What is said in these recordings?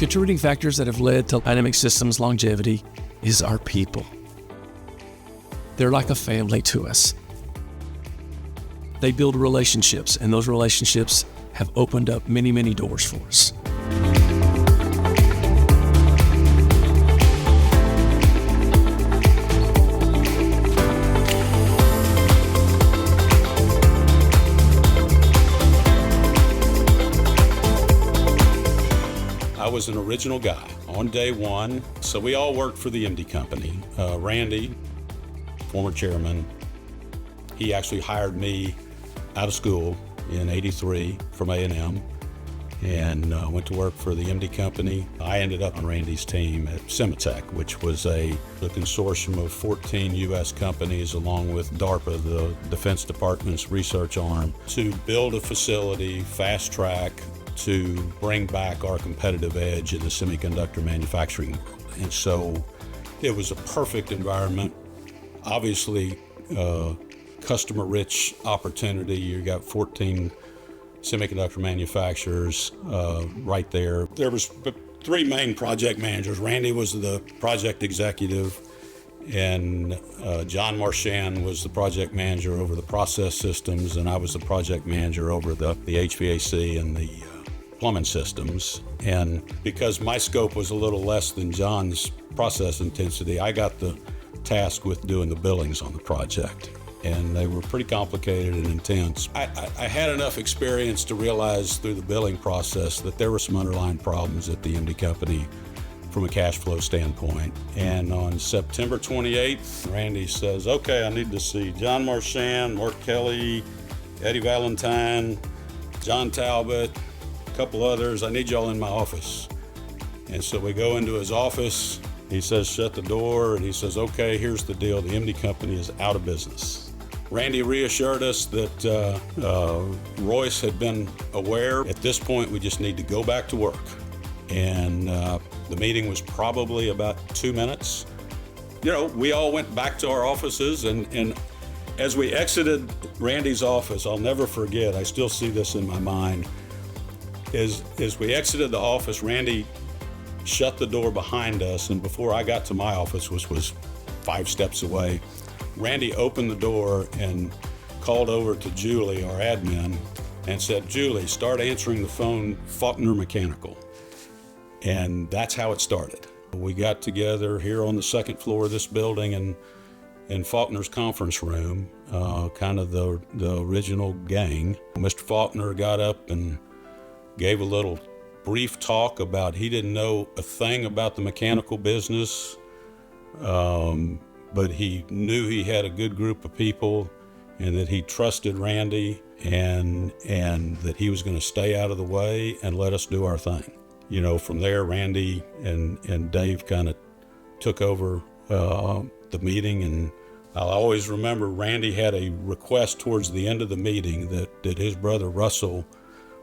contributing factors that have led to Dynamic Systems longevity is our people. They're like a family to us. They build relationships, and those relationships have opened up many, many doors for us. I was an original guy on day one, so we all worked for the MD company. Randy, former chairman, he actually hired me out of school in '83 from A&M and went to work for the MD company. I ended up on Randy's team at Cimatech, which was the consortium of 14 U.S. companies along with DARPA, the Defense Department's research arm, to build a facility, fast track, to bring back our competitive edge in the semiconductor manufacturing world. And so it was a perfect environment. Obviously, customer-rich opportunity. You got 14 semiconductor manufacturers right there. There was three main project managers. Randy was the project executive, and John Marchand was the project manager over the process systems, and I was the project manager over the HVAC and the plumbing systems. And because my scope was a little less than John's process intensity, I got the task with doing the billings on the project. And they were pretty complicated and intense. I had enough experience to realize through the billing process that there were some underlying problems at the MD company from a cash flow standpoint. And on September 28th, Randy says, okay, I need to see John Marchand, Mark Kelly, Eddie Valentine, John Talbot, a couple others. I need y'all in my office. And so we go into his office. He says, shut the door. And he says, okay, here's the deal. The MD company is out of business. Randy reassured us that Royce had been aware. At this point, we just need to go back to work. And the meeting was probably about 2 minutes. You know, we all went back to our offices, and as we exited Randy's office, I'll never forget, I still see this in my mind, as we exited the office, Randy shut the door behind us, and before I got to my office, which was 5 steps away, Randy opened the door and called over to Julie, our admin, and said, Julie, start answering the phone, Faulkner Mechanical. And that's how it started. We got together here on the second floor of this building in Faulkner's conference room, kind of the original gang. Mr. Faulkner got up and gave a little brief talk about he didn't know a thing about the mechanical business, but he knew he had a good group of people and that he trusted Randy and that he was going to stay out of the way and let us do our thing. You know, from there, Randy and Dave kind of took over the meeting, and I'll always remember Randy had a request towards the end of the meeting that his brother Russell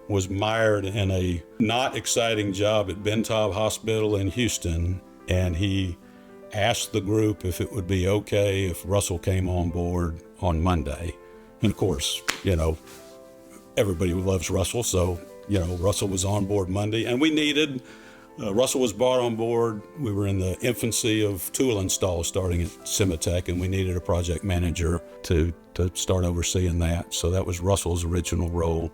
was mired in a not exciting job at Bentob Hospital in Houston, and he asked the group if it would be okay if Russell came on board on Monday. And of course, you know, everybody loves Russell, so, you know, Russell was on board Monday, and we needed, Russell was brought on board. We were in the infancy of tool install starting at Cimatech, and we needed a project manager to start overseeing that. So that was Russell's original role,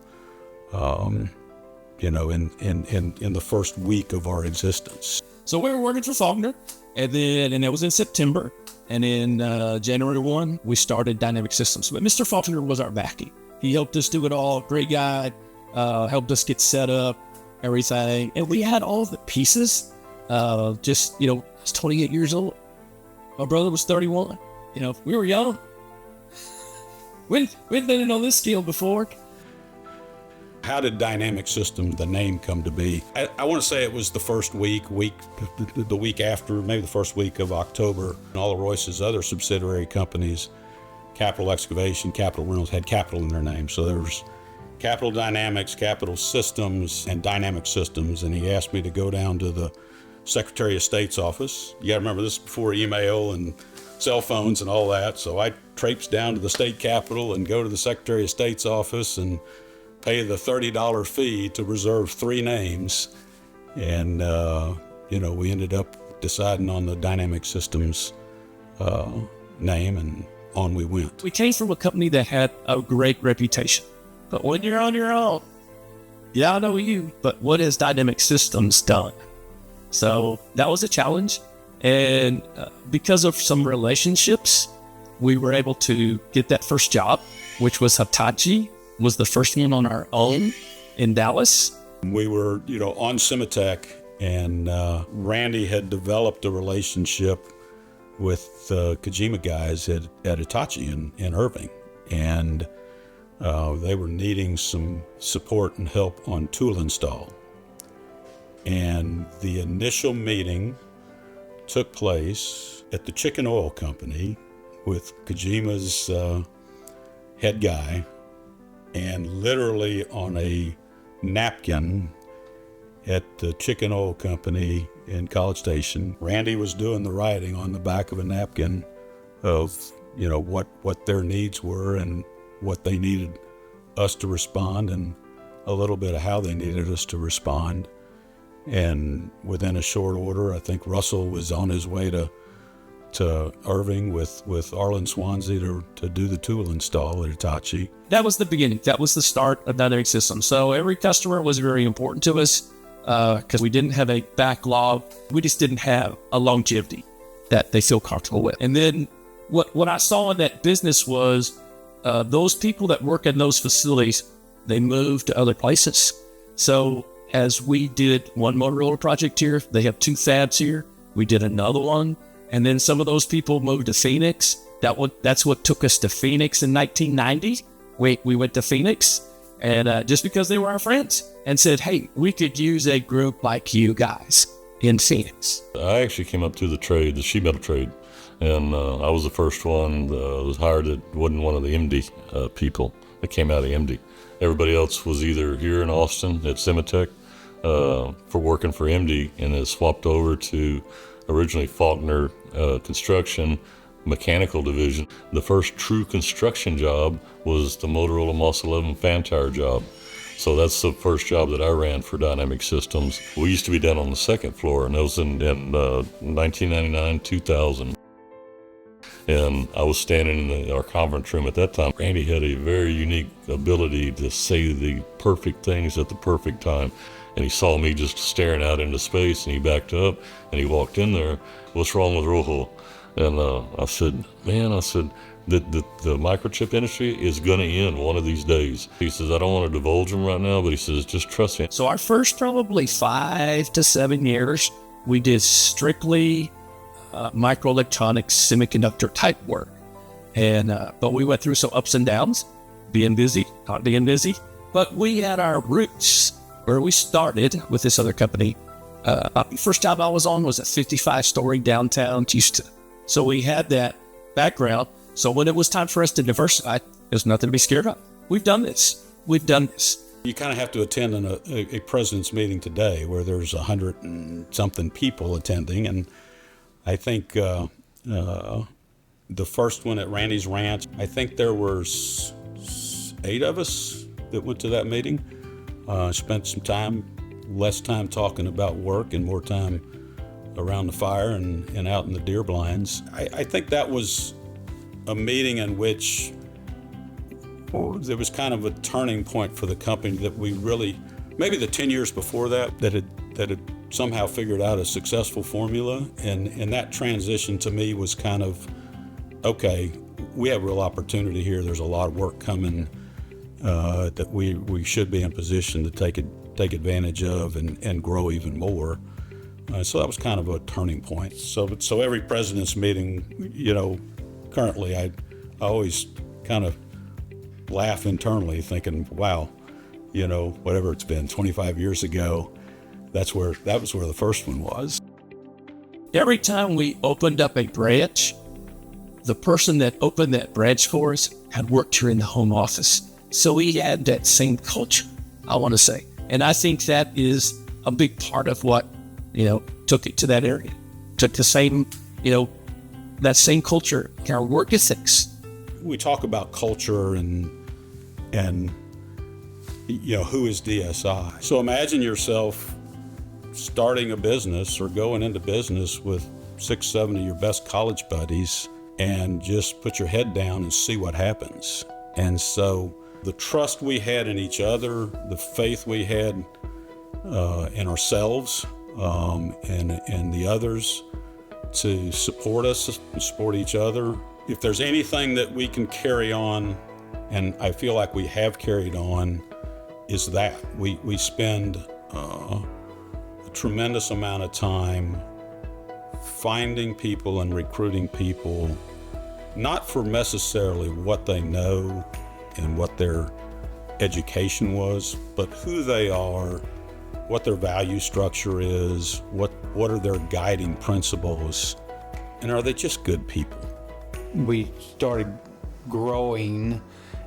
you know, in the first week of our existence. So we were working for Faulkner, and it was in September. And in January 1, we started Dynamic Systems. But Mr. Faulkner was our backing. He helped us do it all. Great guy. Helped us get set up, everything. And we had all the pieces. Just, you know, I was 28 years old. My brother was 31. You know, we were young. We'd been on this scale before. How did Dynamic Systems, the name, come to be? I want to say it was the first the week after, maybe the first week of October. And all of Royce's other subsidiary companies, Capital Excavation, Capital Rentals, had capital in their name. So there was Capital Dynamics, Capital Systems, and Dynamic Systems. And he asked me to go down to the Secretary of State's office. You got to remember, this is before email and cell phones and all that. So I traipsed down to the state capitol and go to the Secretary of State's office and pay the $30 fee to reserve 3 names. And, we ended up deciding on the Dynamic Systems name, and on we went. We came from a company that had a great reputation. But when you're on your own, yeah, I know you, but what has Dynamic Systems done? So that was a challenge. And because of some relationships, we were able to get that first job, which was Hitachi, was the first one on our own in Dallas. We were, on Cimitech, and Randy had developed a relationship with the Kojima guys at Hitachi in Irving. And they were needing some support and help on tool install. And the initial meeting took place at the Chicken Oil Company with Kojima's head guy, and literally on a napkin at the Chicken Oil Company in College Station, Randy was doing the writing on the back of a napkin of, what their needs were and what they needed us to respond, and a little bit of how they needed us to respond. And within a short order, I think Russell was on his way to Irving with Arlen Swansea to do the tool install at Hitachi. That was the beginning. That was the start of Dynamic Systems. So every customer was very important to us because we didn't have a backlog. We just didn't have a longevity that they feel comfortable with. And then what I saw in that business was those people that work in those facilities, they moved to other places. So as we did one Motorola project here, they have 2 fabs here. We did another one. And then some of those people moved to Phoenix. That's what took us to Phoenix in 1990. We went to Phoenix, and just because they were our friends, and said, hey, we could use a group like you guys in Phoenix. I actually came up through the sheet metal trade, and I was the first one that was hired. That wasn't one of the MD people that came out of MD. Everybody else was either here in Austin at Cimitech for working for MD, and then swapped over to originally Faulkner Construction Mechanical Division. The first true construction job was the Motorola Moss 11 fan tower job. So that's the first job that I ran for Dynamic Systems. We used to be down on the 2nd floor, and that was in 1999, 2000. And I was standing in our conference room at that time. Randy had a very unique ability to say the perfect things at the perfect time. And he saw me just staring out into space, and he backed up, and he walked in there. What's wrong with Rojo? And I said, the microchip industry is going to end one of these days. He says, I don't want to divulge them right now, but he says, just trust me. So our first probably 5 to 7 years, we did strictly microelectronics, semiconductor type work. And but we went through some ups and downs, being busy, not being busy. But we had our roots where we started with this other company. First job I was on was a 55-story downtown Houston. So we had that background. So when it was time for us to diversify, there's nothing to be scared of. We've done this. You kind of have to attend a president's meeting today where there's 100 and something people attending. And I think the first one at Randy's Ranch, I think there were 8 of us that went to that meeting. Spent some less time talking about work and more time around the fire and out in the deer blinds. I think that was a meeting in which there was kind of a turning point for the company, that we really, maybe the 10 years before that had somehow figured out a successful formula. And that transition to me was kind of, okay, we have real opportunity here. There's a lot of work coming that we should be in position to take advantage of and grow even more. So that was kind of a turning point. So every president's meeting, currently I always kind of laugh internally thinking, wow, whatever it's been 25 years ago, that was where the first one was. Every time we opened up a branch, the person that opened that branch for us had worked here in the home office. So we had that same culture, I want to say. And I think that is a big part of what, took it to that area. Took the same, that same culture, our work ethics. We talk about culture and who is DSI. So imagine yourself starting a business or going into business with 6, 7 of your best college buddies and just put your head down and see what happens. And so the trust we had in each other, the faith we had in ourselves and the others to support us, support each other. If there's anything that we can carry on, and I feel like we have carried on, is that we spend a tremendous amount of time finding people and recruiting people, not for necessarily what they know and what their education was, but who they are, what their value structure is, what are their guiding principles, and are they just good people? We started growing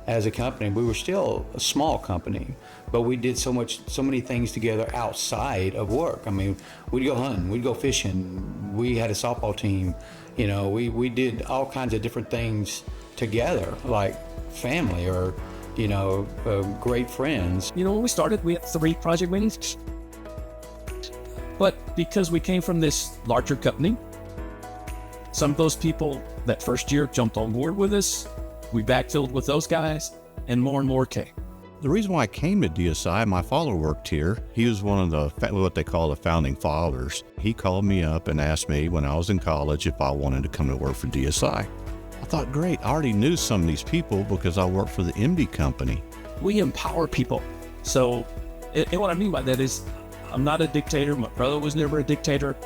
as a company. We were still a small company, but we did so many things together outside of work. I mean, we'd go hunting, we'd go fishing, we had a softball team, you know, we did all kinds of different things together, like family or, you know, great friends. You know, when we started, we had 3 project managers. But because we came from this larger company, some of those people that first year jumped on board with us. We backfilled with those guys, and more came. The reason why I came to DSI, my father worked here. He was one of the, what they call the founding fathers. He called me up and asked me when I was in college if I wanted to come to work for DSI. I thought, great, I already knew some of these people because I worked for the MD company. We empower people. So, and what I mean by that is, I'm not a dictator. My brother was never a dictator.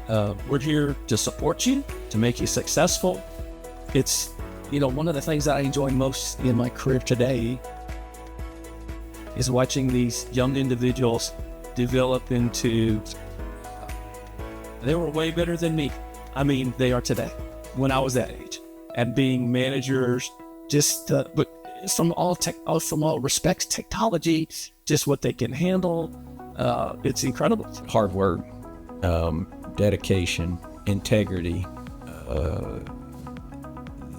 We're here to support you, to make you successful. It's, you know, one of the things that I enjoy most in my career today is watching these young individuals develop into, they were way better than me. I mean, they are today, when I was that age, at being managers, just, but from all respects, technology, just what they can handle. It's incredible. Hard work, dedication, integrity,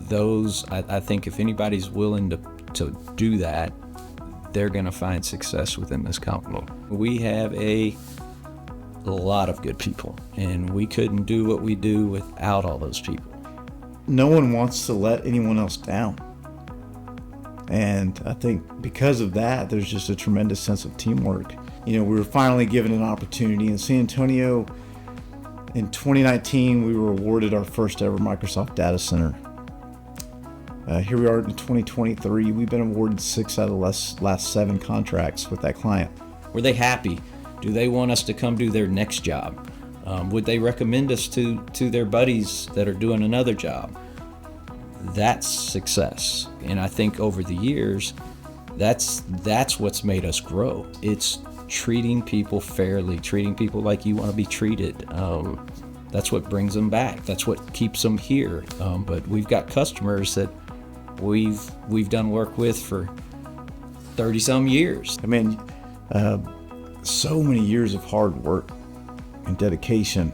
those, I think if anybody's willing to do that, they're going to find success within this company. We have a lot of good people, and we couldn't do what we do without all those people. No one wants to let anyone else down. And I think because of that, there's just a tremendous sense of teamwork. You know, we were finally given an opportunity in San Antonio. In 2019, we were awarded our first ever Microsoft data center. Here we are in 2023. We've been awarded 6 out of the last 7 contracts with that client. Were they happy? Do they want us to come do their next job? Would they recommend us to their buddies that are doing another job? That's success. And I think over the years, that's what's made us grow. It's treating people fairly, treating people like you want to be treated. That's what brings them back. That's what keeps them here. But we've got customers that we've done work with for 30-some years. I mean, so many years of hard work and dedication,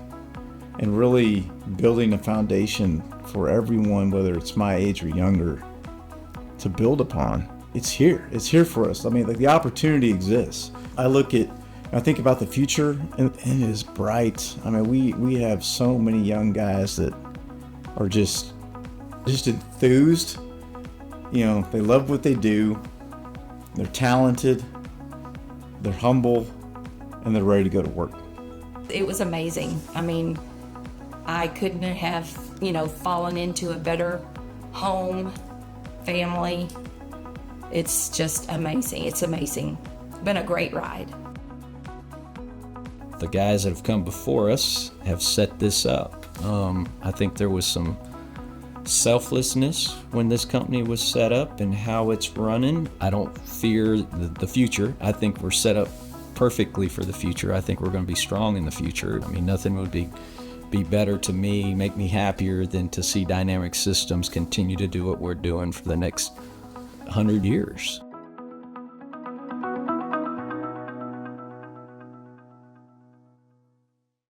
and really building a foundation for everyone, whether it's my age or younger, to build upon. It's here for us. I mean, like, the opportunity exists. I think about the future, and it is bright. I mean, we have so many young guys that are just enthused. You know, they love what they do. They're talented, they're humble, and they're ready to go to work. It was amazing. I mean, I couldn't have, fallen into a better home, family. It's just amazing. It's amazing. Been a great ride. The guys that have come before us have set this up. I think there was some selflessness when this company was set up and how it's running. I don't fear the future. I think we're set up perfectly for the future. I think we're going to be strong in the future. I mean, nothing would be better to me, make me happier than to see Dynamic Systems continue to do what we're doing for the next 100 years.